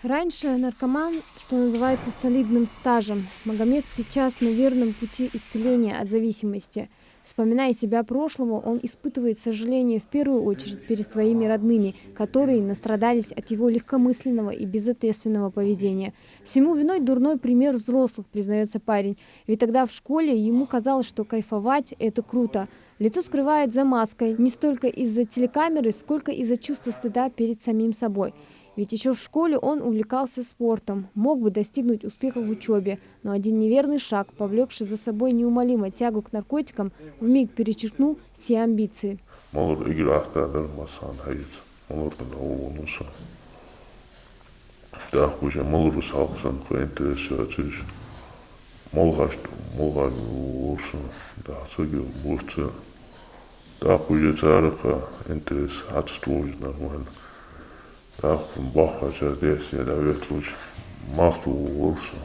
Раньше наркоман, что называется, солидным стажем. Магомед сейчас на верном пути исцеления от зависимости. Вспоминая себя прошлого, он испытывает сожаление в первую очередь перед своими родными, которые настрадались от его легкомысленного и безответственного поведения. Всему виной дурной пример взрослых, признается парень. Ведь тогда в школе ему казалось, что кайфовать – это круто. Лицо скрывает за маской не столько из-за телекамеры, сколько из-за чувства стыда перед самим собой. Ведь еще в школе он увлекался спортом, мог бы достигнуть успеха в учебе, но один неверный шаг, повлекший за собой неумолимо тягу к наркотикам, вмиг перечеркнул все амбиции. Так, баха, сейчас я давит лучше. Махту улучшу.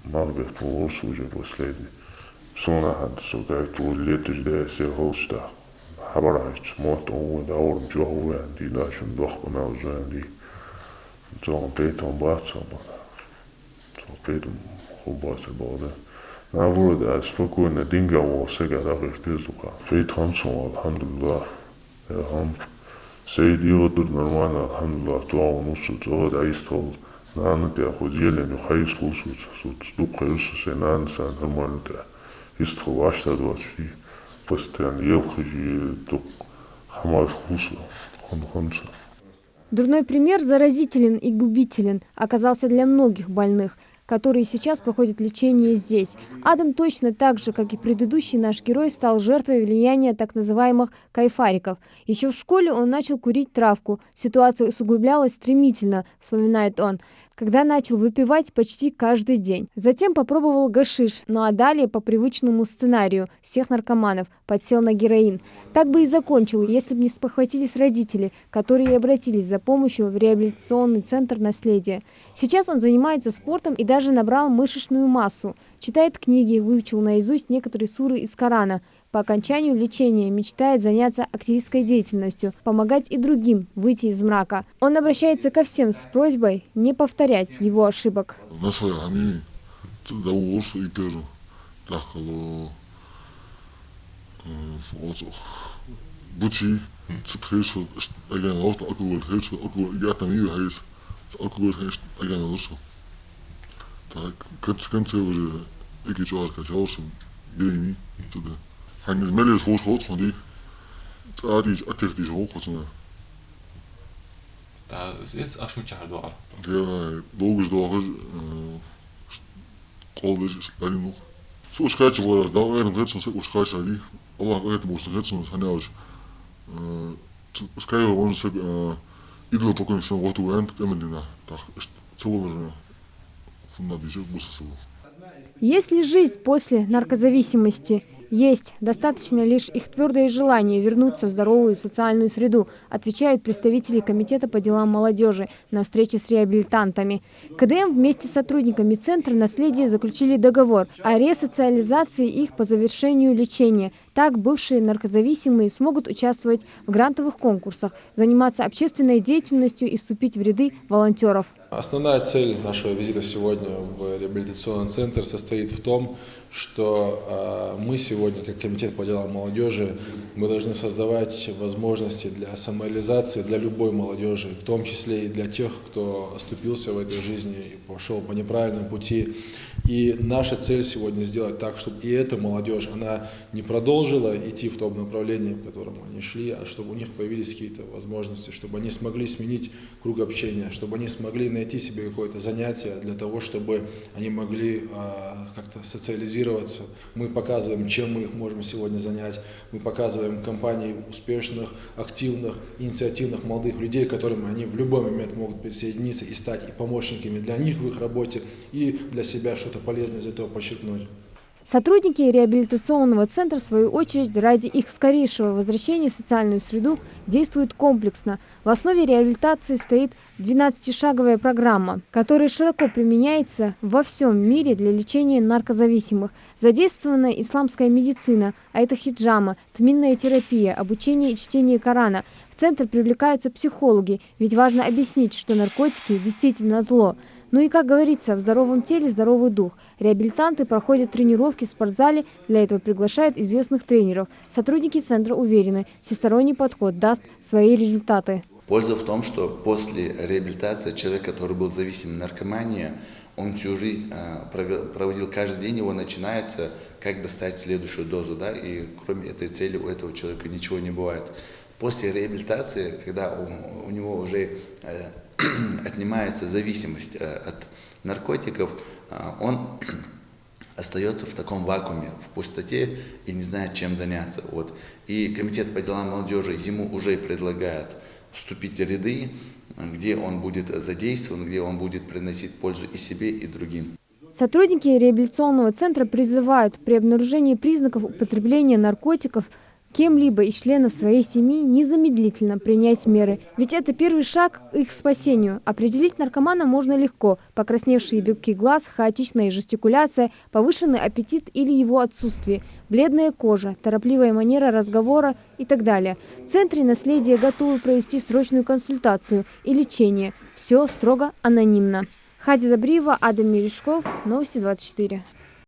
Махбет улучшу уже последний. Сона сука, ту лет здесь я холста. Хабарайч, мот он да орм джоуэн, ди нашим дохпана ужанди. Джон Пейтон баца, Джон Пейтон хубаца бода. На вроде спокойно динга во сега да рефтезука. Пейтон сон, алхамдулилlah. Сейд йодур нормально, алхамдулилlah, туа унусу, туа да истол. Наана те ходjelен, хайс хусуц, суц, дук хайсу се наансан нормально те. Истол вашта двачи, постоянно елхажи, дук хамаш хусу, хонца. Дурной пример заразителен и губителен оказался для многих больных, которые сейчас проходят лечение здесь. Адам точно так же, как и предыдущий наш герой, стал жертвой влияния так называемых кайфариков. Еще в школе он начал курить травку. Ситуация усугублялась стремительно, вспоминает он, когда начал выпивать почти каждый день. Затем попробовал гашиш, ну а далее по привычному сценарию всех наркоманов подсел на героин. Так бы и закончил, если бы не спохватились родители, которые и обратились за помощью в реабилитационный центр «Наследие». Сейчас он занимается спортом и даже набрал мышечную массу. Читает книги, выучил наизусть некоторые суры из Корана. По окончанию лечения мечтает заняться активистской деятельностью, помогать и другим выйти из мрака. Он обращается ко всем с просьбой не повторять его ошибок. Han is med lidt hos von die. Da die aktiv hoch was ne. Das ist jetzt auch schon schade war. Der logisch doch колбис спалину. Су скачи было, да, он говорит, что скачи ali. Allah говорит, может, говорит, ханялж. Скай он се иду покой все вот уэнт камедина. Так, целовано. На бежит бусу. Если жизнь после наркозависимости есть, достаточно лишь их твердое желание вернуться в здоровую социальную среду, отвечают представители Комитета по делам молодежи на встрече с реабилитантами. КДМ вместе с сотрудниками Центра «Наследие» заключили договор о ресоциализации их по завершению лечения. Так бывшие наркозависимые смогут участвовать в грантовых конкурсах, заниматься общественной деятельностью и вступить в ряды волонтеров. Основная цель нашего визита сегодня в реабилитационный центр состоит в том, что мы сегодня, как Комитет по делам молодежи, мы должны создавать возможности для самореализации для любой молодежи, в том числе и для тех, кто оступился в этой жизни и пошел по неправильному пути. И наша цель сегодня сделать так, чтобы и эта молодежь, она не продолжила идти в том направлении, в котором они шли, а чтобы у них появились какие-то возможности, чтобы они смогли сменить круг общения, чтобы они смогли найти себе какое-то занятие для того, чтобы они могли как-то социализироваться. Мы показываем, чем мы их можем сегодня занять. Мы показываем компании успешных, активных, инициативных молодых людей, к которым они в любой момент могут присоединиться и стать и помощниками для них в их работе, и для себя что-то полезное из этого подчеркнуть. Сотрудники реабилитационного центра, в свою очередь, ради их скорейшего возвращения в социальную среду действуют комплексно. В основе реабилитации стоит 12-шаговая программа, которая широко применяется во всем мире для лечения наркозависимых. Задействована исламская медицина, а это хиджама, тминная терапия, обучение и чтение Корана. В центр привлекаются психологи, ведь важно объяснить, что наркотики действительно зло. Ну и, как говорится, в здоровом теле здоровый дух. Реабилитанты проходят тренировки в спортзале, для этого приглашают известных тренеров. Сотрудники центра уверены, всесторонний подход даст свои результаты. Польза в том, что после реабилитации человек, который был зависим от наркомании, он всю жизнь проводил каждый день, его начинается, как достать следующую дозу, да, и кроме этой цели у этого человека ничего не бывает. После реабилитации, когда у него уже отнимается зависимость от наркотиков, он остается в таком вакууме, в пустоте и не знает, чем заняться. Вот. И комитет по делам молодежи ему уже предлагает вступить в ряды, где он будет задействован, где он будет приносить пользу и себе, и другим. Сотрудники реабилитационного центра призывают при обнаружении признаков употребления наркотиков кем-либо из членов своей семьи незамедлительно принять меры. Ведь это первый шаг к их спасению. Определить наркомана можно легко. Покрасневшие белки глаз, хаотичная жестикуляция, повышенный аппетит или его отсутствие, бледная кожа, торопливая манера разговора и так далее. В Центре наследия готовы провести срочную консультацию и лечение. Все строго анонимно. Хадия Добриева, Адам Мережков, Новости 24.